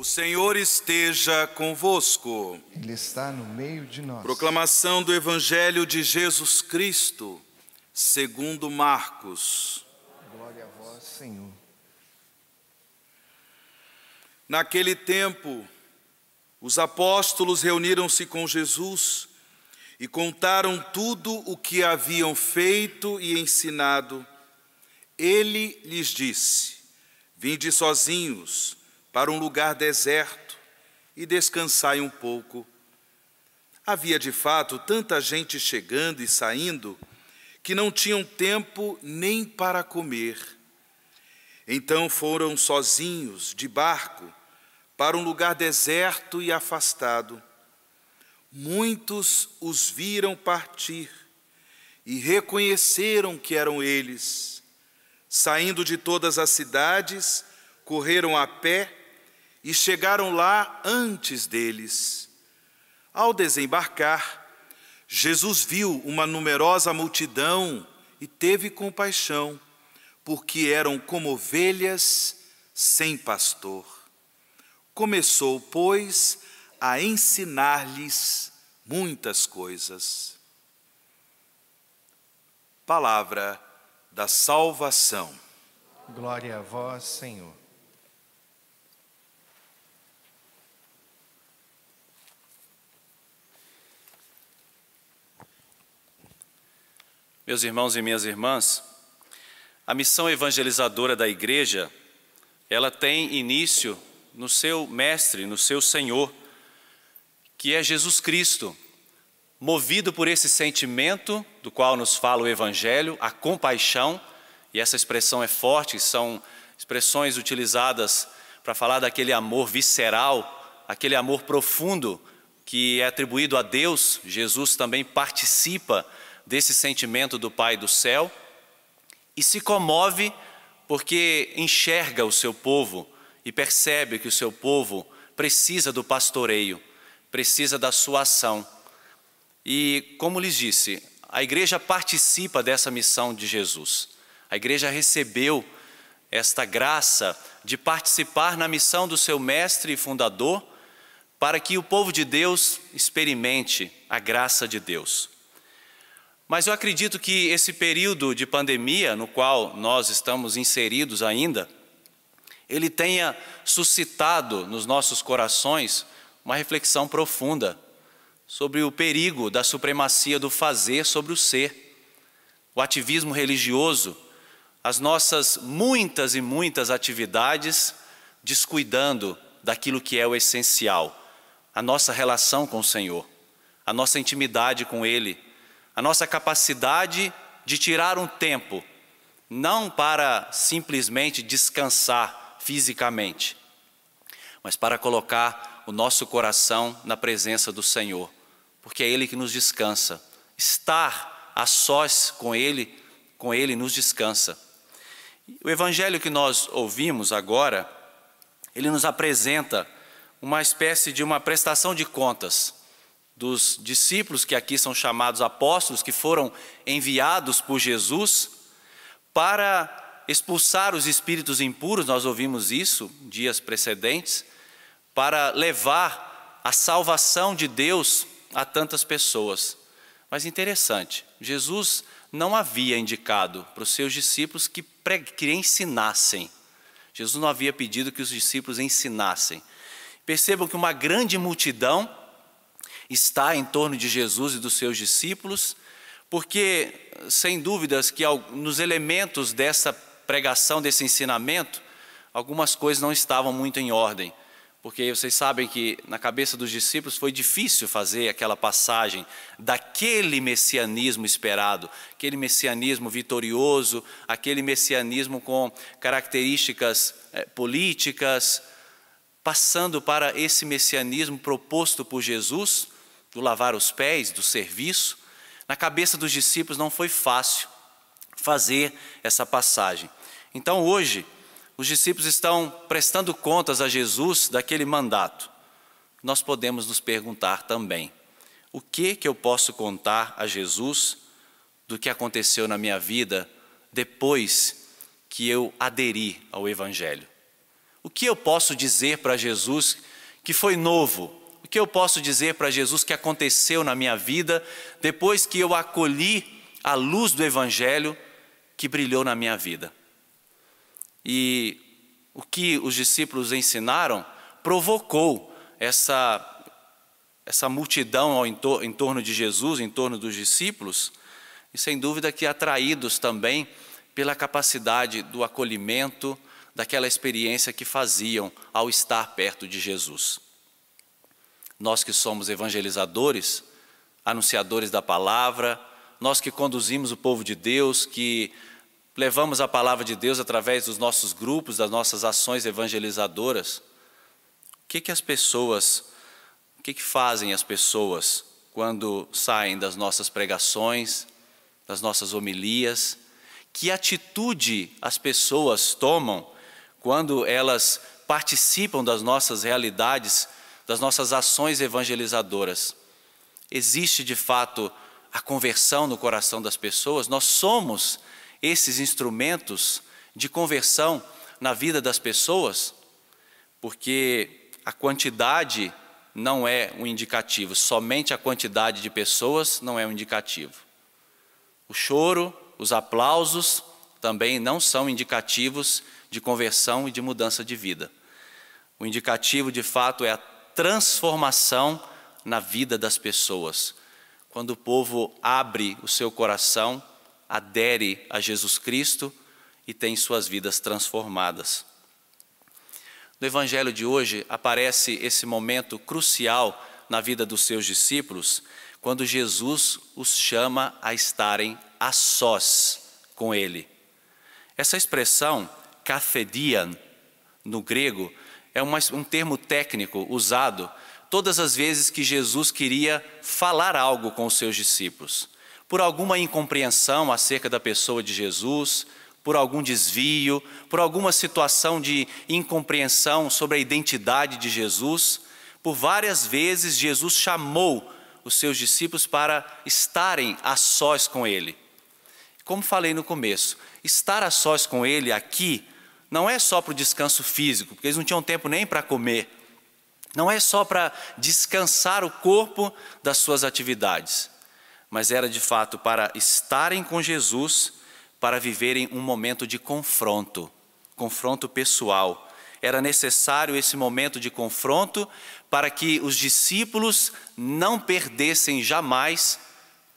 O Senhor esteja convosco. Ele está no meio de nós. Proclamação do Evangelho de Jesus Cristo, segundo Marcos. Glória a vós, Senhor. Naquele tempo, os apóstolos reuniram-se com Jesus e contaram tudo o que haviam feito e ensinado. Ele lhes disse: vinde sozinhos para um lugar deserto e descansai um pouco. Havia de fato tanta gente chegando e saindo que não tinham tempo nem para comer. Então foram sozinhos de barco para um lugar deserto e afastado. Muitos os viram partir e reconheceram que eram eles. Saindo de todas as cidades, correram a pé e chegaram lá antes deles. Ao desembarcar, Jesus viu uma numerosa multidão e teve compaixão, porque eram como ovelhas sem pastor. Começou, pois, a ensinar-lhes muitas coisas. Palavra da salvação. Glória a vós, Senhor. Meus irmãos e minhas irmãs, a missão evangelizadora da Igreja, ela tem início no seu Mestre, no seu Senhor, que é Jesus Cristo, movido por esse sentimento do qual nos fala o Evangelho, a compaixão, e essa expressão é forte, são expressões utilizadas para falar daquele amor visceral, aquele amor profundo que é atribuído a Deus. Jesus também participa desse sentimento do Pai do céu e se comove porque enxerga o seu povo e percebe que o seu povo precisa do pastoreio, precisa da sua ação. E, como lhes disse, a Igreja participa dessa missão de Jesus. A Igreja recebeu esta graça de participar na missão do seu Mestre e Fundador para que o povo de Deus experimente a graça de Deus. Mas eu acredito que esse período de pandemia no qual nós estamos inseridos ainda, ele tenha suscitado nos nossos corações uma reflexão profunda sobre o perigo da supremacia do fazer sobre o ser, o ativismo religioso, as nossas muitas e muitas atividades descuidando daquilo que é o essencial, a nossa relação com o Senhor, a nossa intimidade com Ele, a nossa capacidade de tirar um tempo, não para simplesmente descansar fisicamente, mas para colocar o nosso coração na presença do Senhor, porque é Ele que nos descansa. Estar a sós com Ele nos descansa. O Evangelho que nós ouvimos agora, ele nos apresenta uma espécie de uma prestação de contas dos discípulos, que aqui são chamados apóstolos, que foram enviados por Jesus para expulsar os espíritos impuros, nós ouvimos isso dias precedentes, para levar a salvação de Deus a tantas pessoas. Mas interessante, Jesus não havia indicado para os seus discípulos que ensinassem. Jesus não havia pedido que os discípulos ensinassem. Percebam que uma grande multidão está em torno de Jesus e dos seus discípulos, porque, sem dúvidas, que nos elementos dessa pregação, desse ensinamento, algumas coisas não estavam muito em ordem, porque vocês sabem que na cabeça dos discípulos foi difícil fazer aquela passagem daquele messianismo esperado, aquele messianismo vitorioso, aquele messianismo com características políticas, passando para esse messianismo proposto por Jesus, do lavar os pés, do serviço. Na cabeça dos discípulos não foi fácil fazer essa passagem. Então hoje, os discípulos estão prestando contas a Jesus daquele mandato. Nós podemos nos perguntar também, o que eu posso contar a Jesus do que aconteceu na minha vida depois que eu aderi ao Evangelho? O que eu posso dizer para Jesus que foi novo? O que eu posso dizer para Jesus que aconteceu na minha vida depois que eu acolhi a luz do Evangelho que brilhou na minha vida? E o que os discípulos ensinaram provocou essa multidão em torno de Jesus, em torno dos discípulos, e sem dúvida que atraídos também pela capacidade do acolhimento, daquela experiência que faziam ao estar perto de Jesus. Nós que somos evangelizadores, anunciadores da palavra, nós que conduzimos o povo de Deus, que levamos a palavra de Deus através dos nossos grupos, das nossas ações evangelizadoras, o que fazem as pessoas quando saem das nossas pregações, das nossas homilias? Que atitude as pessoas tomam quando elas participam das nossas realidades, das nossas ações evangelizadoras? Existe de fato a conversão no coração das pessoas? Nós somos esses instrumentos de conversão na vida das pessoas? Porque a quantidade não é um indicativo, somente a quantidade de pessoas não é um indicativo. O choro, os aplausos também não são indicativos de conversão e de mudança de vida. O indicativo, de fato, é a transformação na vida das pessoas. Quando o povo abre o seu coração, adere a Jesus Cristo e tem suas vidas transformadas. No Evangelho de hoje aparece esse momento crucial na vida dos seus discípulos, quando Jesus os chama a estarem a sós com Ele. Essa expressão, kathedian, no grego, é um termo técnico usado todas as vezes que Jesus queria falar algo com os seus discípulos. Por alguma incompreensão acerca da pessoa de Jesus, por algum desvio, por alguma situação de incompreensão sobre a identidade de Jesus, por várias vezes Jesus chamou os seus discípulos para estarem a sós com Ele. Como falei no começo, estar a sós com Ele aqui não é só para o descanso físico, porque eles não tinham tempo nem para comer. Não é só para descansar o corpo das suas atividades, mas era de fato para estarem com Jesus, para viverem um momento de confronto pessoal. Era necessário esse momento de confronto para que os discípulos não perdessem jamais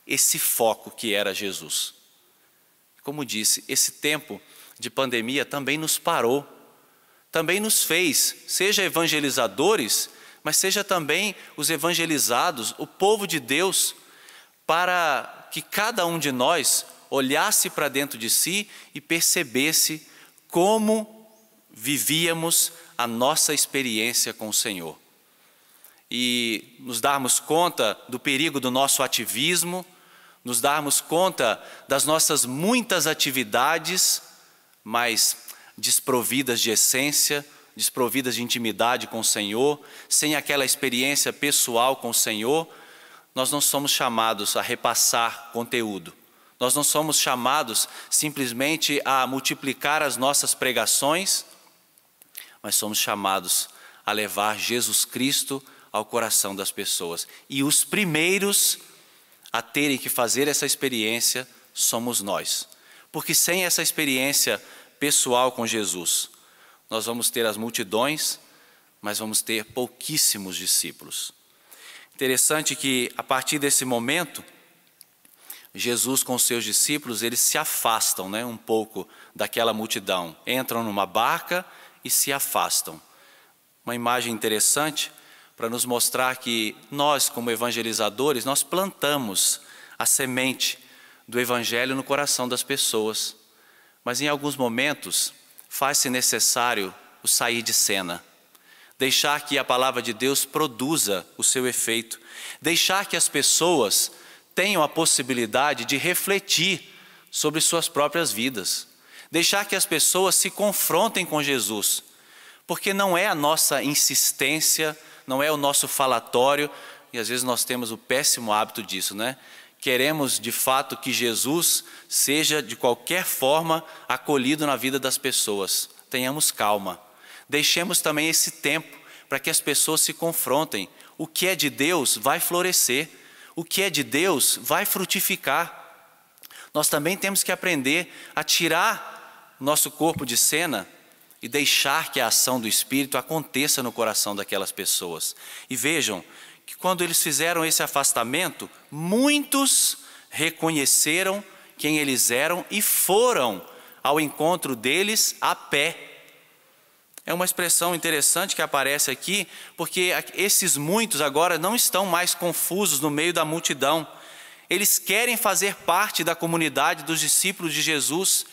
esse foco que era Jesus. Como disse, esse tempo de pandemia também nos parou, também nos fez, seja evangelizadores, mas seja também os evangelizados, o povo de Deus, para que cada um de nós olhasse para dentro de si e percebesse como vivíamos a nossa experiência com o Senhor. E nos darmos conta do perigo do nosso ativismo, nos darmos conta das nossas muitas atividades, mas desprovidas de essência, desprovidas de intimidade com o Senhor, sem aquela experiência pessoal com o Senhor. Nós não somos chamados a repassar conteúdo. Nós não somos chamados simplesmente a multiplicar as nossas pregações, mas somos chamados a levar Jesus Cristo ao coração das pessoas. E os primeiros a terem que fazer essa experiência somos nós. Porque sem essa experiência pessoal com Jesus, nós vamos ter as multidões, mas vamos ter pouquíssimos discípulos. Interessante que a partir desse momento, Jesus com os seus discípulos, eles se afastam, um pouco daquela multidão. Entram numa barca e se afastam. Uma imagem interessante para nos mostrar que nós, como evangelizadores, nós plantamos a semente do Evangelho no coração das pessoas. Mas em alguns momentos faz-se necessário o sair de cena. Deixar que a palavra de Deus produza o seu efeito. Deixar que as pessoas tenham a possibilidade de refletir sobre suas próprias vidas. Deixar que as pessoas se confrontem com Jesus. Porque não é a nossa insistência, não é o nosso falatório, e às vezes nós temos o péssimo hábito disso, Queremos de fato que Jesus seja de qualquer forma acolhido na vida das pessoas. Tenhamos calma. Deixemos também esse tempo para que as pessoas se confrontem. O que é de Deus vai florescer, o que é de Deus vai frutificar. Nós também temos que aprender a tirar nosso corpo de cena e deixar que a ação do Espírito aconteça no coração daquelas pessoas. E vejam que quando eles fizeram esse afastamento, muitos reconheceram quem eles eram e foram ao encontro deles a pé. É uma expressão interessante que aparece aqui, porque esses muitos agora não estão mais confusos no meio da multidão. Eles querem fazer parte da comunidade dos discípulos de Jesus.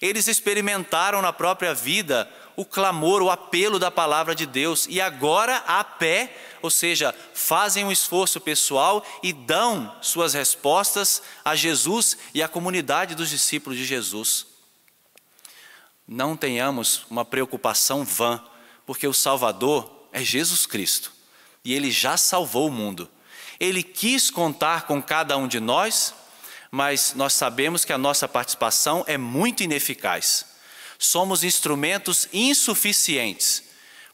Eles experimentaram na própria vida o clamor, o apelo da palavra de Deus. E agora a pé, ou seja, fazem um esforço pessoal e dão suas respostas a Jesus e à comunidade dos discípulos de Jesus. Não tenhamos uma preocupação vã, porque o Salvador é Jesus Cristo. E Ele já salvou o mundo. Ele quis contar com cada um de nós, mas nós sabemos que a nossa participação é muito ineficaz. Somos instrumentos insuficientes,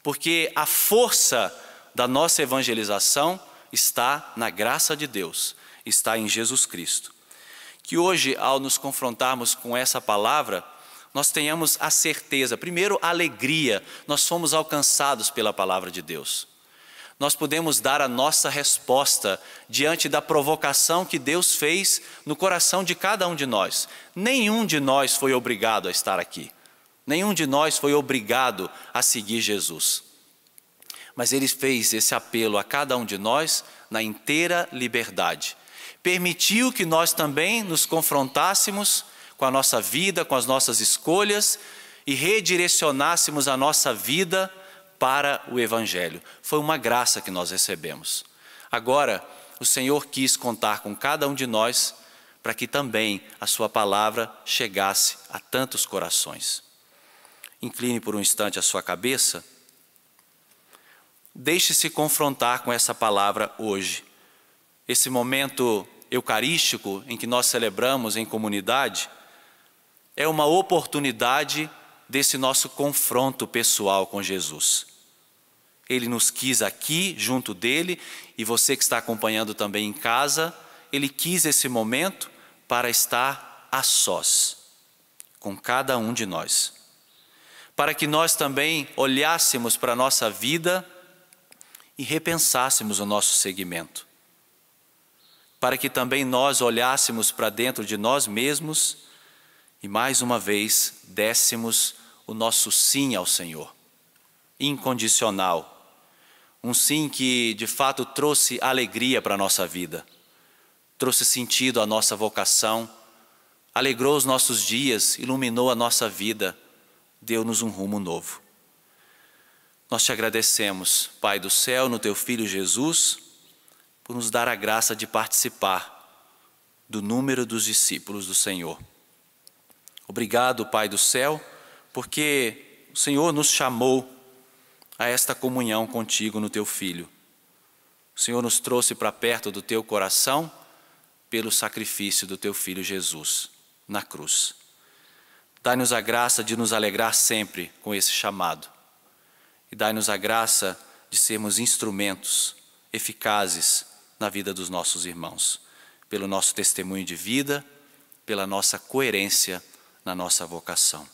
porque a força da nossa evangelização está na graça de Deus, está em Jesus Cristo. Que hoje, ao nos confrontarmos com essa palavra, nós tenhamos a certeza, primeiro, a alegria, nós fomos alcançados pela palavra de Deus. Nós podemos dar a nossa resposta diante da provocação que Deus fez no coração de cada um de nós. Nenhum de nós foi obrigado a estar aqui. Nenhum de nós foi obrigado a seguir Jesus. Mas Ele fez esse apelo a cada um de nós na inteira liberdade. Permitiu que nós também nos confrontássemos com a nossa vida, com as nossas escolhas e redirecionássemos a nossa vida para o Evangelho. Foi uma graça que nós recebemos. Agora, o Senhor quis contar com cada um de nós para que também a sua palavra chegasse a tantos corações. Incline por um instante a sua cabeça. Deixe-se confrontar com essa palavra hoje. Esse momento eucarístico em que nós celebramos em comunidade é uma oportunidade desse nosso confronto pessoal com Jesus. Ele nos quis aqui, junto dele, e você que está acompanhando também em casa, Ele quis esse momento para estar a sós, com cada um de nós. Para que nós também olhássemos para a nossa vida e repensássemos o nosso seguimento. Para que também nós olhássemos para dentro de nós mesmos e mais uma vez dessemos o nosso sim ao Senhor, incondicional. Um sim que de fato trouxe alegria para a nossa vida, trouxe sentido à nossa vocação, alegrou os nossos dias, iluminou a nossa vida, deu-nos um rumo novo. Nós te agradecemos, Pai do céu, no Teu Filho Jesus, por nos dar a graça de participar do número dos discípulos do Senhor. Obrigado, Pai do céu, porque o Senhor nos chamou a esta comunhão contigo no Teu Filho. O Senhor nos trouxe para perto do Teu coração pelo sacrifício do Teu Filho Jesus na cruz. Dai-nos a graça de nos alegrar sempre com esse chamado. E dai-nos a graça de sermos instrumentos eficazes na vida dos nossos irmãos, pelo nosso testemunho de vida, pela nossa coerência na nossa vocação.